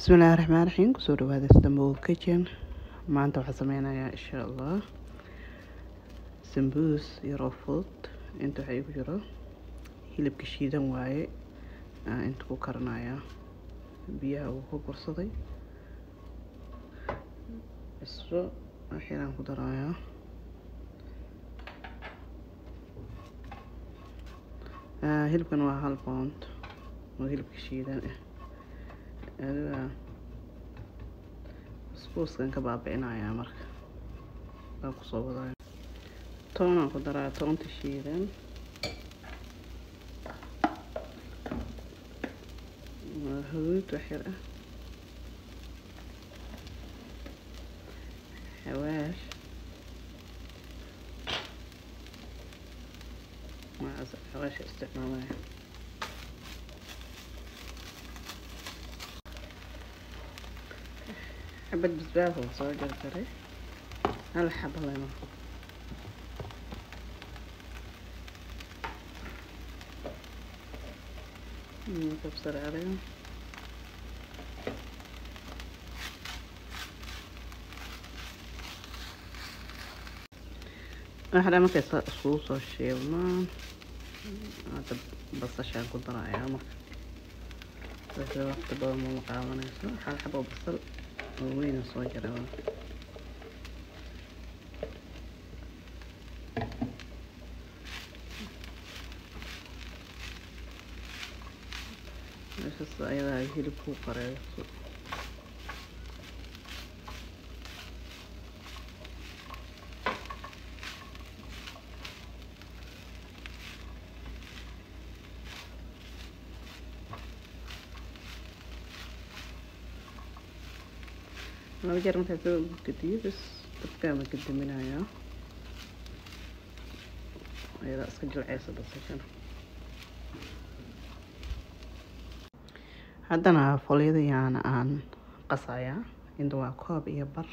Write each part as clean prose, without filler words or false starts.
bismillahi raxmaan raxiim kusoo dhawaada Istanbul Kitchen. maanta waxaan sameynayaa insha allah sambuus yaroo fudud. inta waxaa igu jiro hilibka shiidan waaye, inta ku karanayaa biyaha uu ku bursaday, cusbo waxyaraan ku darayaa, hilibkan waa 1 pound oo hilibka shiidan ah. Iskuuskan ka baabi'inayaa marka waan ku soo wadaya. toonaan ku daraa, toonta shiidan, huruud waxyar ah, xawaash, xawaasha isticmaalaya, xabad basbaas oo soo jarjaray, 1 xabo limo, kabsar caleen, waxaa markay iskugu soo shiilmaan hadda basashaan ku darayaa. marka waqti badan ma qaadanayso, 1 xabo basal oo weyn soo jaray. meeshaas ayadaa hilibku qareyso. laba jeer markaa soo gediyo bas dabkaa ma gediminayaa, ayadaa iska jilceysa basashan. haddana foolyadayaan aan qasayaa. inta waa 1 koob iyo bar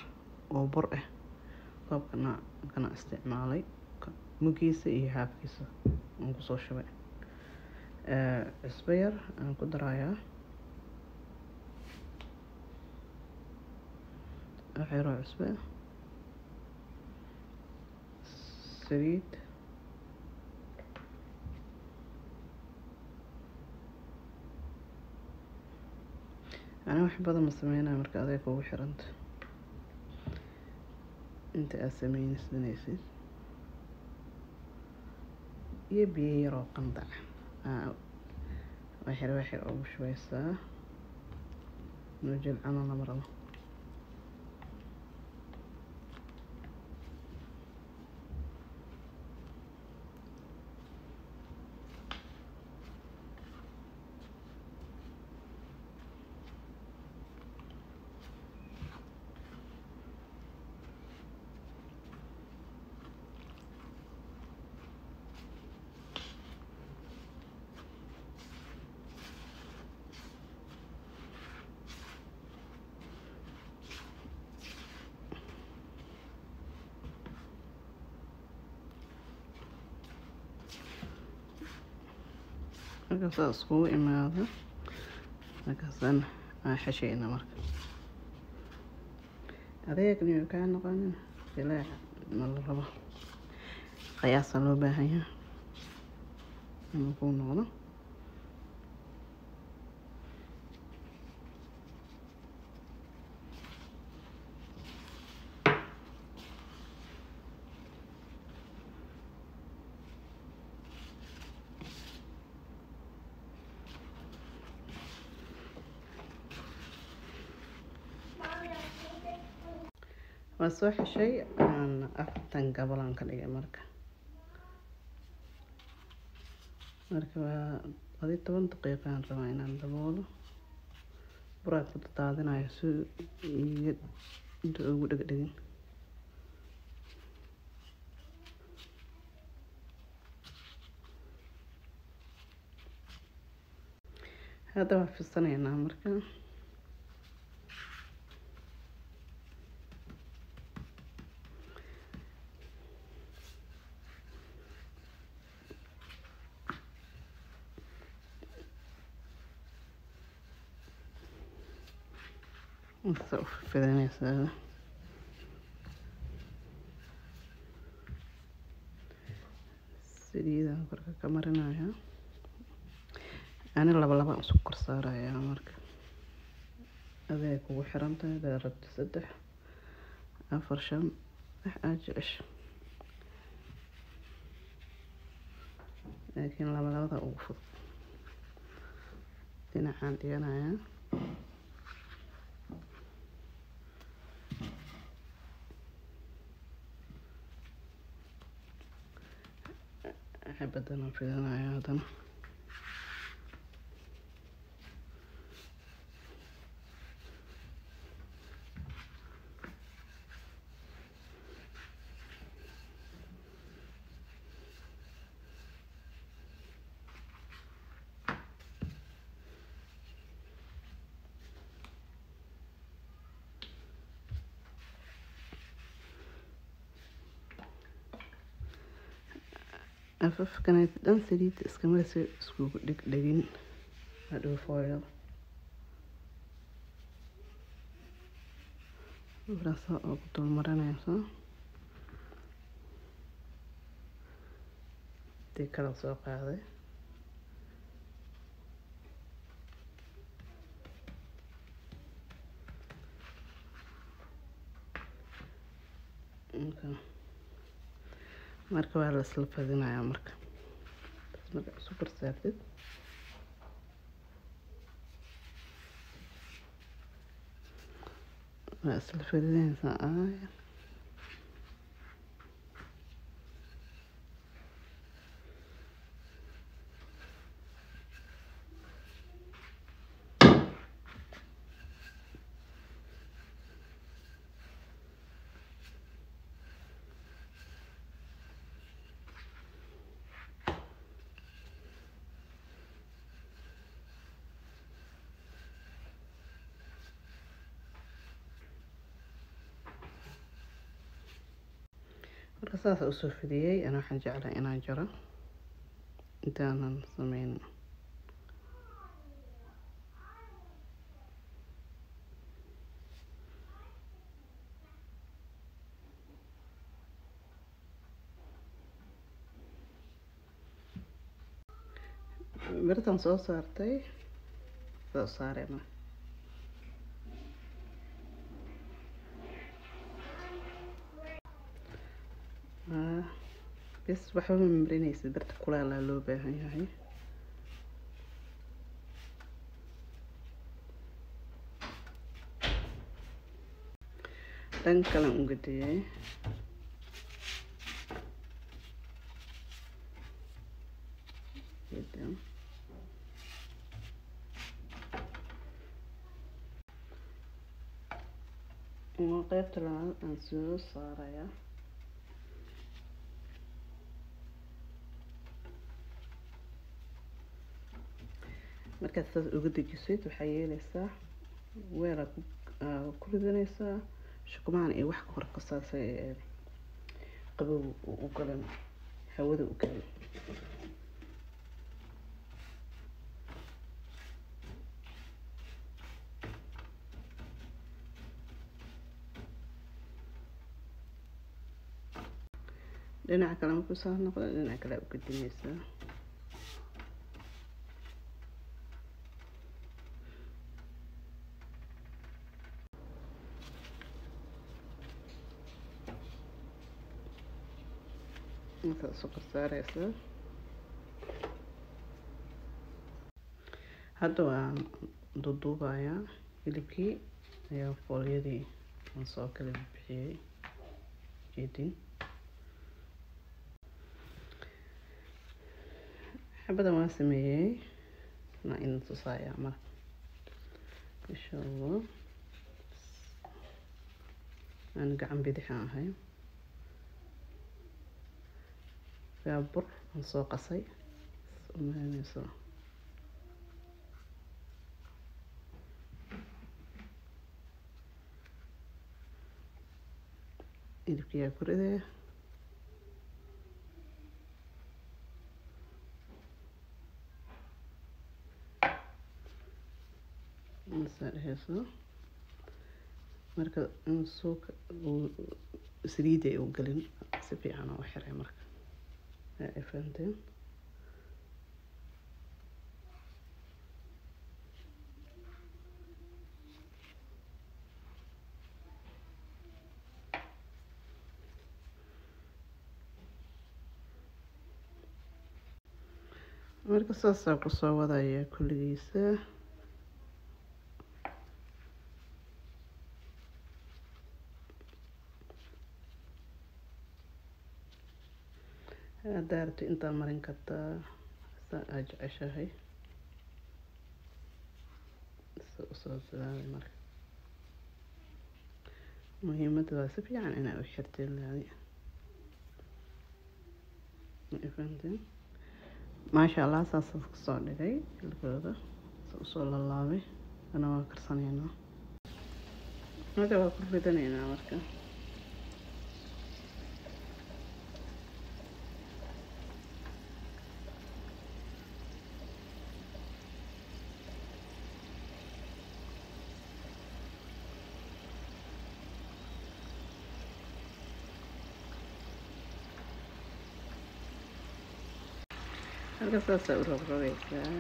oo bur ah. koobkana kana isticmaalay mugiisa iyo haafkiisa aan ku soo shubay. cusbo yar aan ku darayaa, waxyaroo cusbo, saliid, أنا wax badan ma sameynaa marka adeeg ugu xiranta inta aad sameynaysid, iyo biyo yaroo qandac waxyar ugu shubeysaa jilcana lama rabo. marka saas iskugu imaado, markaasaan xashayna. marka adeegni kaa noqonin ilaa ma la rabo, qiyaasa loo baahan yahay inuu ku noqdo. waan soo xeshay, 4 gabalaan ka dhigay. marka waa 10 daqiiqaan rabaa inaan daboolo. buraad ku daadinayo si inta ugu dhegdhegin. hadda waan fidsanaynaa. marka intaas u fidanaysaa. Saliidaan korka ka marinayaa. Ani laba isku kor saarayaa marka. Adeeg kugu xiran tahay hadaad rabto 3 4 5 wax aad jecesho. laakiin labada ugu fudud. Dhinacaan dhiganayaa. xabadana fidanayaa hadana. afafkana dhan saliid iska maraysa isku dhigin hadhow foil rasa oo ku dul marinaysa tii kala soo qaaday marka waa la isla fadinayaa marka super saartid waa isla fadinaysaa marka saas u soo fidiyay ana waxaan jeclahay inaan jaro intaanan sameyn birtan soo saartay soo saarayna bes waxba ma marinaysid birta kuleel loo baahan yahay dhan kale u gadiyay qaybta labaad aan soo saarayaa markaad saas uga dejisid waxaa yeelaysaa weel ku ridanaysaa shukumaan iyo wax kor ka saasay qabow u galan hawada u galan dhinaca kale markuu saa noqdo dhinaca kale u gedinaysaa inta sokor saaraysaa hadda waan duuduubayaa hilibkii ayaa foolyadii aan soo kala bixiyay jeedin xabadan waan sameeyay na in tusaaya marka insha Allah aan gacan bidix ahay bur aan soo qasay umaanayso hilibkiyaa ku ridaya masarheeso marka in suuqa saliida ay u galin si fiican oo xiray marka ay fahanteen marka saasaa kusoo wadaya kulligiisa haddaa rabto intaa marin kartaa saa aad jeceshahay usoo bilaabay marka muhiimadda waa si fiican inaa u xirteen laadi fahanteen maasha allah saasaas kusoo dhigay hilibkooda usoo lalaabay ana waa karsanaynaa hadda waa ku ridanaynaa marka halka saasaa u rogrogaysaa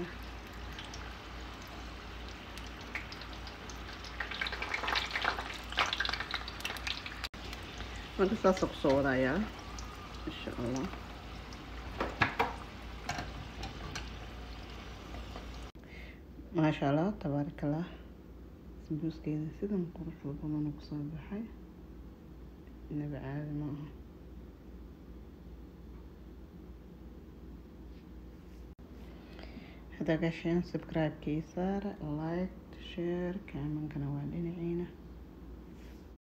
marka saasaa kusoo wadayaa insha allah maasha allah tabaaraka allah sambuuskeeda sidan quruxda badan kusoo baxay inaba caadi ma aha هذا عشان سبسكرايب كيسار لايك شير كمان قنوات